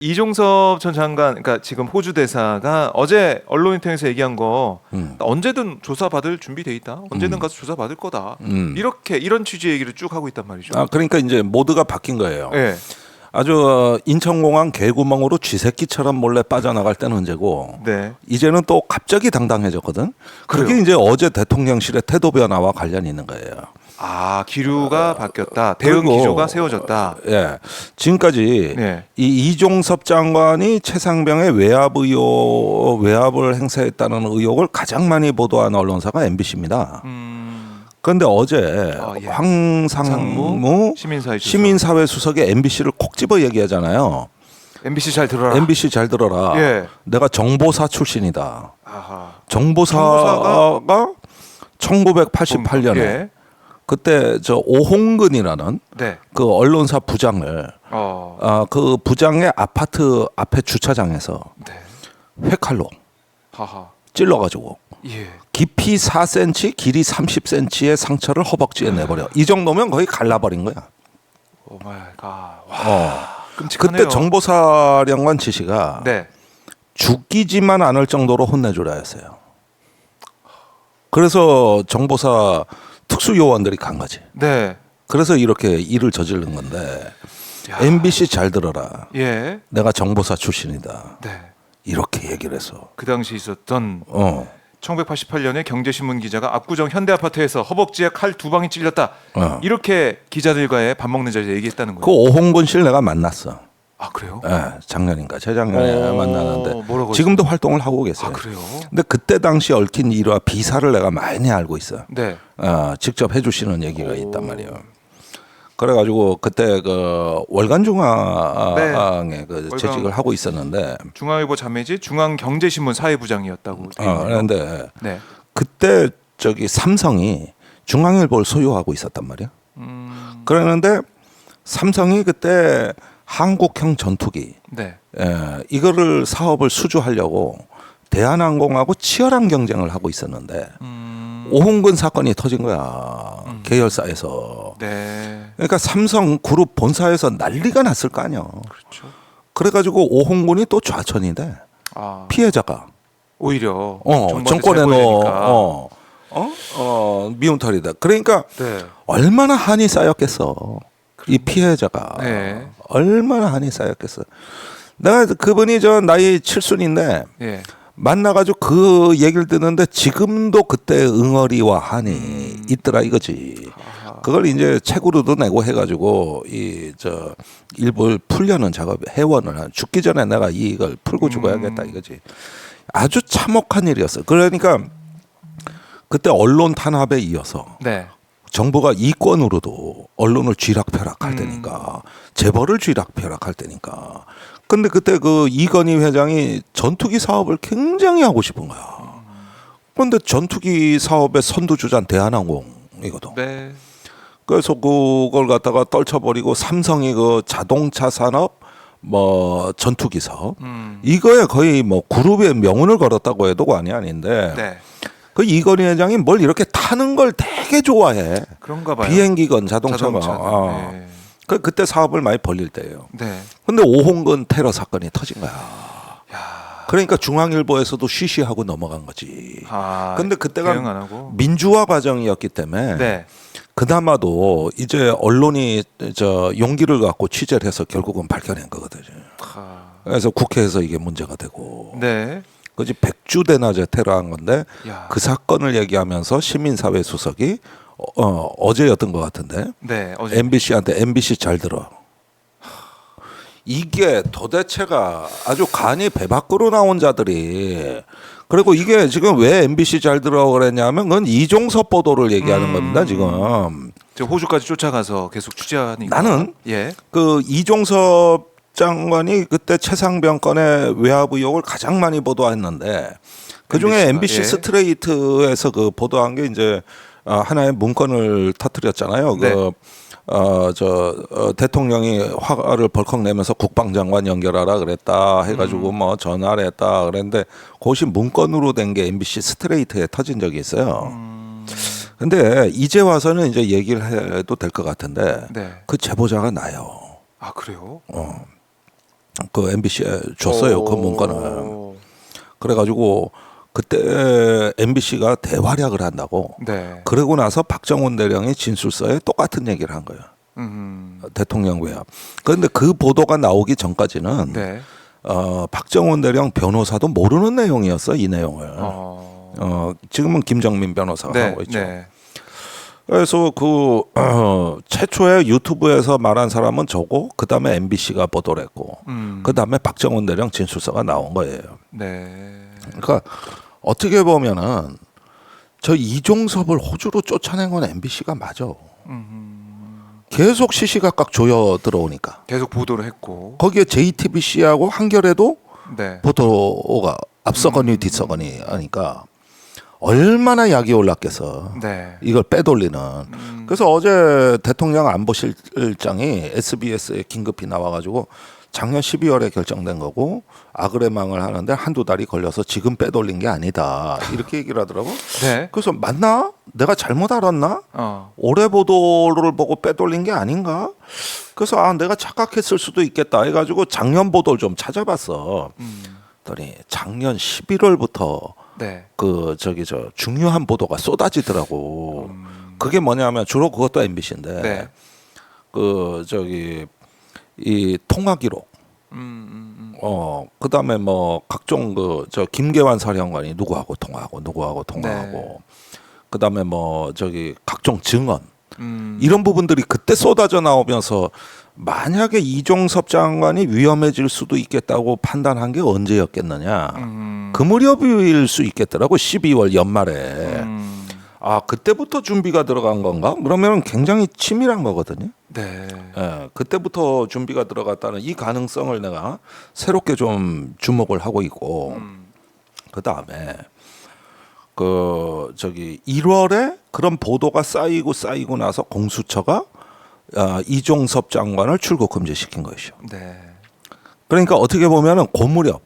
이종섭 전 장관, 그러니까 지금 호주 대사가 어제 언론 인터뷰에서 얘기한 거 언제든 조사받을 준비돼 있다. 언제든 가서 조사받을 거다. 이렇게 이런 취지의 얘기를 쭉 하고 있단 말이죠. 아 그러니까 이제 모드가 바뀐 거예요. 네. 아주 인천공항 개구멍으로 쥐새끼처럼 몰래 빠져나갈 때는 언제고 네. 이제는 또 갑자기 당당해졌거든. 그게 그래요? 이제 어제 대통령실의 태도 변화와 관련이 있는 거예요. 아, 기류가 바뀌었다. 대응 그리고, 기조가 세워졌다. 예, 지금까지 네. 이 이종섭 장관이 최상병의 외압을 행사했다는 의혹을 가장 많이 보도한 언론사가 MBC입니다. 그런데 어제 예. 황상무 시민사회 수석이 MBC를 콕 집어 얘기하잖아요. MBC 잘 들어라. MBC 잘 들어라. 예. 내가 정보사 출신이다. 아하. 정보사가 1988년에 예. 그때 저 오홍근이라는 네. 그 언론사 부장을 그 부장의 아파트 앞에 주차장에서 네. 회칼로 하하. 찔러가지고 예. 깊이 4cm, 길이 30cm의 상처를 허벅지에 내버려. 이 정도면 거의 갈라버린 거야. 오 마이 갓. 와. 끔찍하네요. 그때 정보사령관 지시가 네. 죽이지만 않을 정도로 혼내주라 했어요. 그래서 정보사 특수요원들이 간 거지. 네. 그래서 이렇게 일을 저지른 건데 야. MBC 잘 들어라. 예. 내가 정보사 출신이다. 네. 이렇게 얘기를 했어. 그 당시 있었던 1988년에 경제신문 기자가 압구정 현대아파트에서 허벅지에 칼 2방이 찔렸다. 이렇게 기자들과의 밥 먹는 자리에서 얘기했다는 거예요. 그 오홍근 씨를 내가 만났어. 아, 그래요? 예, 작년인가 재작년에 만나는데 뭐라고 지금도 활동을 하고 계세요. 아, 그래요? 근데 그때 당시 얽힌 일화 비사를 내가 많이 알고 있어. 네. 직접 해주시는 얘기가 있단 말이에요. 그래가지고 그때 그 월간중앙에 그 재직을 하고 있었는데 중앙일보 자매지 중앙경제신문 사회부장이었다고. 그런데 네. 그때 저기 삼성이 중앙일보를 소유하고 있었단 말이야. 그러는데 삼성이 그때 한국형 전투기 네. 이거를 사업을 수주하려고 대한항공하고 치열한 경쟁을 하고 있었는데 오홍근 사건이 터진 거야. 계열사에서. 네. 그러니까 삼성 그룹 본사에서 난리가 났을 거 아니야. 그렇죠. 그래가지고 오홍근이 또 좌천이 돼. 피해자가. 오히려 정권에 미운털이다. 그러니까 네. 얼마나 한이 쌓였겠어. 이 피해자가. 네. 얼마나 한이 쌓였겠어. 내가 그분이 저 나이 7순인데 예. 만나가지고 그 얘기를 듣는데 지금도 그때 응어리와 한이 있더라 이거지. 그걸 이제 책으로도 내고 해가지고 이 저 일부를 풀려는 작업 회원을 죽기 전에 내가 이걸 풀고 죽어야겠다 이거지. 아주 참혹한 일이었어. 그러니까 그때 언론 탄압에 이어서 네. 정부가 이권으로도 언론을 쥐락펴락할 테니까 재벌을 쥐락펴락할 테니까. 근데 그때 그 이건희 회장이 전투기 사업을 굉장히 하고 싶은 거야. 그런데 전투기 사업의 선두주자는 대한항공이거든. 네. 그래서 그걸 갖다가 떨쳐버리고 삼성이 그 자동차 산업 뭐 전투기 사업 이거에 거의 뭐 그룹의 명운을 걸었다고 해도 과언이 아닌데 네. 그 이건희 회장이 뭘 이렇게 타는 걸 되게 좋아해. 그런가 봐요. 비행기건 자동차가. 네. 그때 사업을 많이 벌릴 때예요. 네. 근데 오홍근 테러 사건이 터진 거야. 그러니까 중앙일보에서도 쉬쉬하고 넘어간 거지. 근데 그때가 대응 안 하고. 민주화 과정이었기 때문에 네. 그나마도 이제 언론이 저 용기를 갖고 취재를 해서 결국은 밝혀낸 거거든요. 그래서 국회에서 이게 문제가 되고. 네. 그지 백주대낮에 테러한 건데 야. 그 사건을 얘기하면서 시민사회 수석이 어제였던 것 같은데 네. 어제. MBC한테 MBC 잘 들어. 이게 도대체가 아주 간이 배 밖으로 나온 자들이 그리고 이게 지금 왜 MBC 잘 들어 그랬냐면 그건 이종섭 보도를 얘기하는 겁니다 지금. 저 호주까지 쫓아가서 계속 취재하니까. 나는 예. 그 이종섭 장관이 그때 최상병 건의 외압 의혹을 가장 많이 보도했는데 그중에 MBC 스트레이트에서 그 보도한 게 이제 하나의 문건을 터뜨렸잖아요. 네. 대통령이 화를 벌컥 내면서 국방장관 연결하라 그랬다 해가지고 뭐 전화를 했다 그랬는데 그것이 문건으로 된 게 MBC 스트레이트에 터진 적이 있어요. 근데 이제 와서는 이제 얘기를 해도 될 것 같은데 네. 그 제보자가 나요. 아, 그래요? 그 MBC에 줬어요. 그 문건을. 오. 그래가지고 그때 MBC가 대활약을 한다고. 네. 그러고 나서 박정훈 대령이 진술서에 똑같은 얘기를 한 거예요. 음. 대통령 외압. 그런데 그 보도가 나오기 전까지는 네. 박정훈 대령 변호사도 모르는 내용이었어, 이 내용을. 지금은 김정민 변호사가 네. 하고 있죠. 네. 그래서 그 최초에 유튜브에서 말한 사람은 저고, 그 다음에 MBC가 보도를 했고, 그 다음에 박정훈 대령 진술서가 나온 거예요. 네. 그러니까 어떻게 보면은 저 이종섭을 호주로 쫓아낸 건 MBC가 맞아. 계속 시시각각 조여 들어오니까. 계속 보도를 했고. 거기에 JTBC하고 한겨레도 네. 보도가 앞서거니 뒤서거니 하니까 얼마나 약이 올랐겠어. 네. 이걸 빼돌리는. 그래서 어제 대통령 안보실장이 SBS에 긴급히 나와가지고 작년 12월에 결정된 거고 아그레망을 하는데 한두 달이 걸려서 지금 빼돌린 게 아니다. 이렇게 얘기를 하더라고. 네. 그래서 맞나? 내가 잘못 알았나? 어. 올해 보도를 보고 빼돌린 게 아닌가? 그래서 내가 착각했을 수도 있겠다 해가지고 작년 보도를 좀 찾아봤어. 그랬더니 작년 11월부터 네. 중요한 보도가 쏟아지더라고. 그게 뭐냐면 주로 그것도 MBC인데 네. 이 통화 기록. 그다음에 뭐 각종 김계환 사령관이 누구하고 통화하고 네. 그다음에 각종 증언. 이런 부분들이 그때 쏟아져 나오면서 만약에 이종섭 장관이 위험해질 수도 있겠다고 판단한 게 언제였겠느냐. 그 무렵일 수 있겠더라고. 12월 연말에. 그때부터 준비가 들어간 건가? 그러면 굉장히 치밀한 거거든요. 네. 그때부터 준비가 들어갔다는 이 가능성을 내가 새롭게 좀 주목을 하고 있고, 그 다음에 1월에 그런 보도가 쌓이고 나서 공수처가 이종섭 장관을 출국 금지시킨 것이죠. 네. 그러니까 어떻게 보면은 그 무렵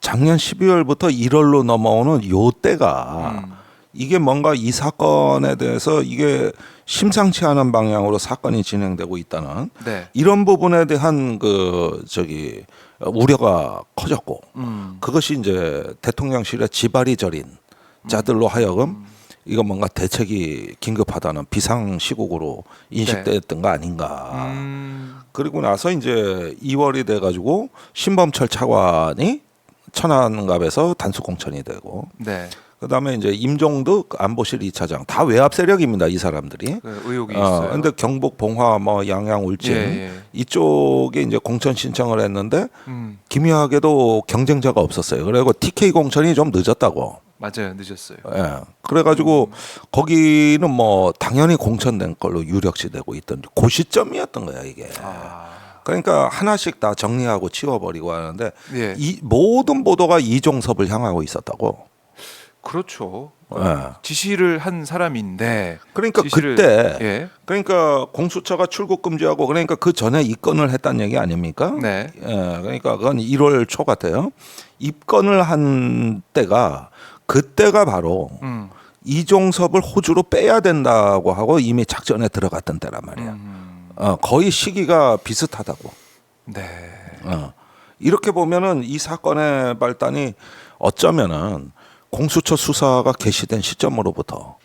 작년 12월부터 1월로 넘어오는 요 때가 이게 뭔가 이 사건에 대해서 이게 심상치 않은 방향으로 사건이 진행되고 있다는 네. 이런 부분에 대한 우려가 커졌고 그것이 이제 대통령실의 지발이 저린 자들로 하여금 이거 뭔가 대책이 긴급하다는 비상 시국으로 인식됐던 거 아닌가. 그리고 나서 이제 2월이 돼가지고 신범철 차관이 천안갑에서 단수 공천이 되고, 네. 그다음에 이제 임종득 안보실 2차장 다 외압 세력입니다. 이 사람들이. 그 의혹이 있어요. 근데 경북 봉화 양양 울진 이쪽에 이제 공천 신청을 했는데 기묘하게도 경쟁자가 없었어요. 그리고 TK 공천이 좀 늦었다고. 맞아요, 늦었어요. 그래가지고 거기는 뭐 당연히 공천된 걸로 유력시되고 있던 그 시점이었던 거야 이게. 그러니까 하나씩 다 정리하고 치워버리고 하는데 예. 이 모든 보도가 이종섭을 향하고 있었다고. 그렇죠. 예. 지시를 한 사람인데. 그러니까 예. 그러니까 공수처가 출국 금지하고 그러니까 그 전에 입건을 했다는 얘기 아닙니까? 네. 그러니까 그건 1월 초 같아요. 입건을 한 그때가 바로 이종섭을 호주로 빼야 된다고 하고 이미 작전에 들어갔던 때란 말이야. 거의 시기가 비슷하다고. 네. 이렇게 보면은 이 사건의 발단이 어쩌면은 공수처 수사가 개시된 시점으로부터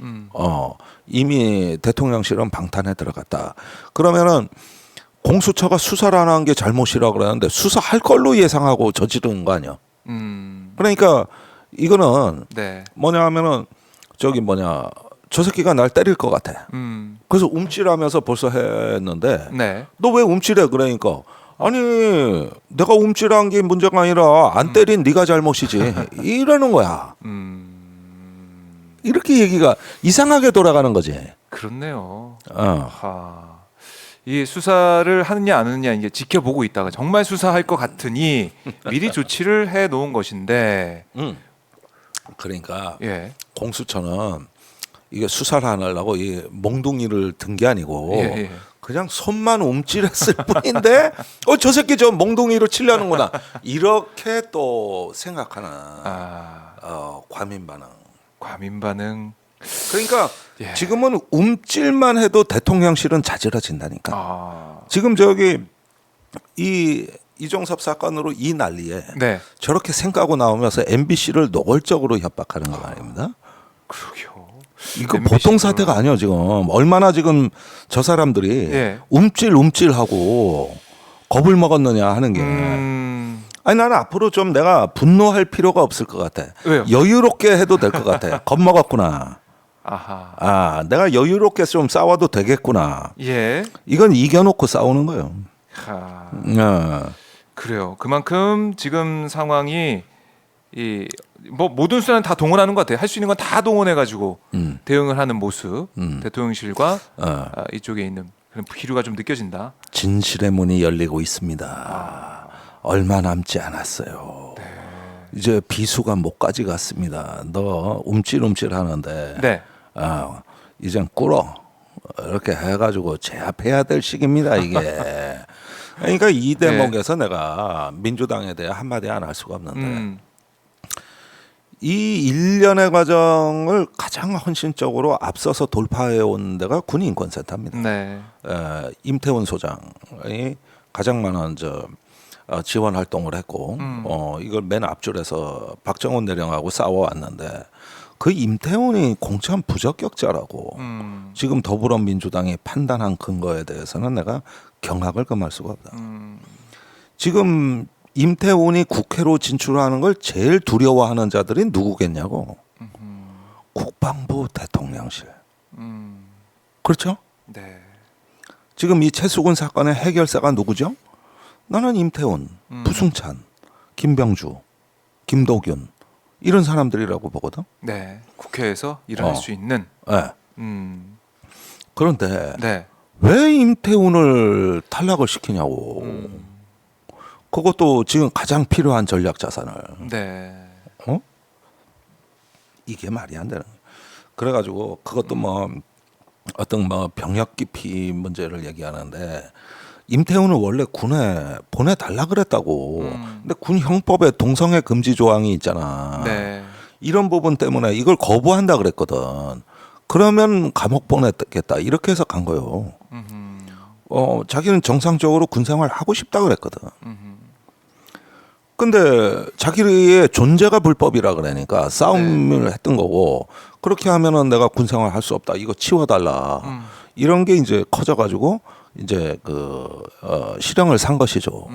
이미 대통령실은 방탄에 들어갔다. 그러면은 공수처가 수사를 안 한 게 잘못이라고 그러는데 수사할 걸로 예상하고 저지른 거 아니야. 그러니까 이거는 네. 뭐냐 하면은 저 새끼가 날 때릴 것 같아. 그래서 움찔하면서 벌써 했는데 네. 너 왜 움찔해? 그러니까 아니 내가 움찔한 게 문제가 아니라 안 때린 네가 잘못이지 이러는 거야. 이렇게 얘기가 이상하게 돌아가는 거지. 그렇네요. 이 수사를 하느냐 안 하느냐 이게 지켜보고 있다가 정말 수사할 것 같으니 미리 조치를 해 놓은 것인데. 그러니까 예. 공수처는 이게 수사를 안 하려고 이 몽둥이를 든 게 아니고 예. 그냥 손만 움찔했을 뿐인데 저 새끼 저 몽둥이로 치려는구나 이렇게 또 생각하는 과민 반응. 과민 반응. 그러니까 예. 지금은 움찔만 해도 대통령실은 자지러진다니까. 아. 지금 이 이종섭 사건으로 이 난리에 네. 저렇게 생각하고 나오면서 MBC를 노골적으로 협박하는 거 아닙니다. 그러게요. 이거 MBC 보통 사태가 아니에요 지금. 얼마나 지금 저 사람들이 예. 움찔움찔하고 겁을 먹었느냐 하는 게. 아니 나는 앞으로 좀 내가 분노할 필요가 없을 것 같아. 왜요? 여유롭게 해도 될 것 같아. 겁먹었구나. 아하. 아 내가 여유롭게 좀 싸워도 되겠구나. 예. 이건 이겨놓고 싸우는 거예요. 하. 그래요. 그만큼 지금 상황이 이 뭐 모든 수단을 다 동원하는 것 같아요. 할 수 있는 건 다 동원해 가지고 대응을 하는 모습. 대통령실과 이쪽에 있는 그런 기류가 좀 느껴진다. 진실의 문이 열리고 있습니다. 얼마 남지 않았어요. 네. 이제 비수가 목까지 갔습니다. 너 움찔움찔 하는데 네. 이젠 꿇어 이렇게 해가지고 제압해야 될 시기입니다 이게. 그러니까 이 대목에서 내가 민주당에 대해 한마디 안 할 수가 없는데 이 일련의 과정을 가장 헌신적으로 앞서서 돌파해 온 데가 군인권센터입니다. 네. 임태훈 소장이 가장 많은 지원 활동을 했고 이걸 맨 앞줄에서 박정훈 대령하고 싸워왔는데 그 임태훈이 공천 부적격자라고 지금 더불어민주당이 판단한 근거에 대해서는 내가 경악을 금할 수가 없다. 지금 임태훈이 국회로 진출하는 걸 제일 두려워하는 자들이 누구겠냐고. 국방부 대통령실. 그렇죠? 네. 지금 이 최수근 사건의 해결사가 누구죠? 나는 임태훈, 부승찬, 김병주, 김도균 이런 사람들이라고 보거든. 네. 국회에서 일어날 수 있는. 네. 그런데 네. 왜 임태훈을 탈락을 시키냐고. 그것도 지금 가장 필요한 전략 자산을. 네. 이게 말이 안 되는 거예요. 그래가지고 그것도 뭐 어떤 뭐 병역 기피 문제를 얘기하는데 임태훈을 원래 군에 보내달라 그랬다고. 근데 군 형법에 동성애 금지 조항이 있잖아. 네. 이런 부분 때문에 이걸 거부한다 그랬거든. 그러면 감옥 보냈겠다 이렇게 해서 간 거예요. 자기는 정상적으로 군 생활 하고 싶다 그랬거든. 근데 자기의 존재가 불법이라 그러니까 싸움을 했던 거고 그렇게 하면은 내가 군 생활 할 수 없다. 이거 치워달라. 이런 게 이제 커져가지고 이제 실형을 산 것이죠.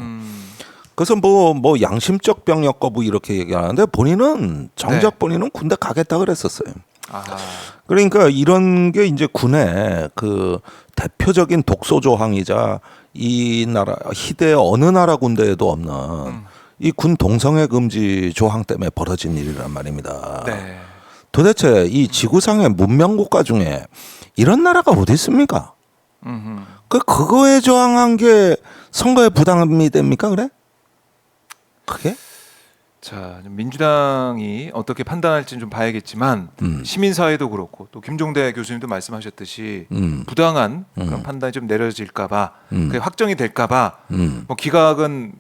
그래서 뭐 양심적 병역 거부 이렇게 얘기하는데 본인은 정작 본인은 군대 가겠다 그랬었어요. 아하. 그러니까 이런 게 이제 군의 그 대표적인 독소 조항이자 이 나라 희대 어느 나라 군대에도 없는 이 군 동성애 금지 조항 때문에 벌어진 일이란 말입니다. 네. 도대체 이 지구상의 문명 국가 중에 이런 나라가 어디 있습니까? 그거에 저항한 게 선거에 부담이 됩니까? 그래? 그게? 자, 민주당이 어떻게 판단할지는 좀 봐야겠지만 시민사회도 그렇고 또 김종대 교수님도 말씀하셨듯이 부당한 그런 판단이 좀 내려질까봐 그게 확정이 될까봐 뭐 기각은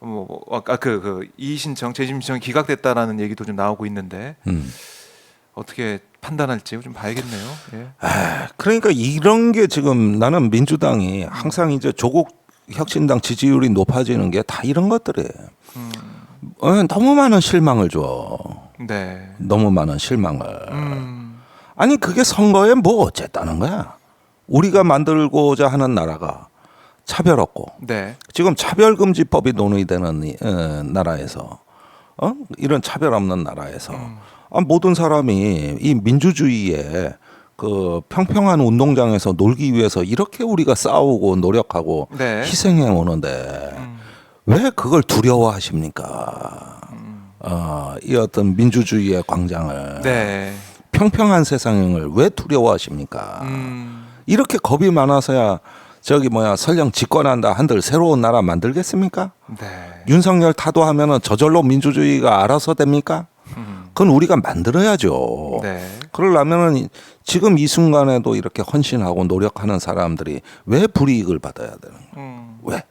뭐 아까 그 이의신청 재심신청이 기각됐다라는 얘기도 좀 나오고 있는데 어떻게 판단할지 좀 봐야겠네요. 예. 그러니까 이런 게 지금 나는 민주당이 항상 이제 조국 혁신당 지지율이 높아지는 게 다 이런 것들이에요. 너무 많은 실망을 줘. 네. 너무 많은 실망을. 아니 그게 선거에 뭐 어쨌다는 거야. 우리가 만들고자 하는 나라가 차별 없고 네. 지금 차별금지법이 논의되는 나라에서 이런 차별 없는 나라에서 모든 사람이 이 민주주의에 그 평평한 운동장에서 놀기 위해서 이렇게 우리가 싸우고 노력하고 네. 희생해 오는데 왜 그걸 두려워하십니까? 이 어떤 민주주의의 광장을 네. 평평한 세상을 왜 두려워하십니까? 이렇게 겁이 많아서야 설령 집권한다 한들 새로운 나라 만들겠습니까? 네. 윤석열 타도하면은 저절로 민주주의가 알아서 됩니까? 그건 우리가 만들어야죠. 네. 그러려면은 지금 이 순간에도 이렇게 헌신하고 노력하는 사람들이 왜 불이익을 받아야 되는 거예요? 왜?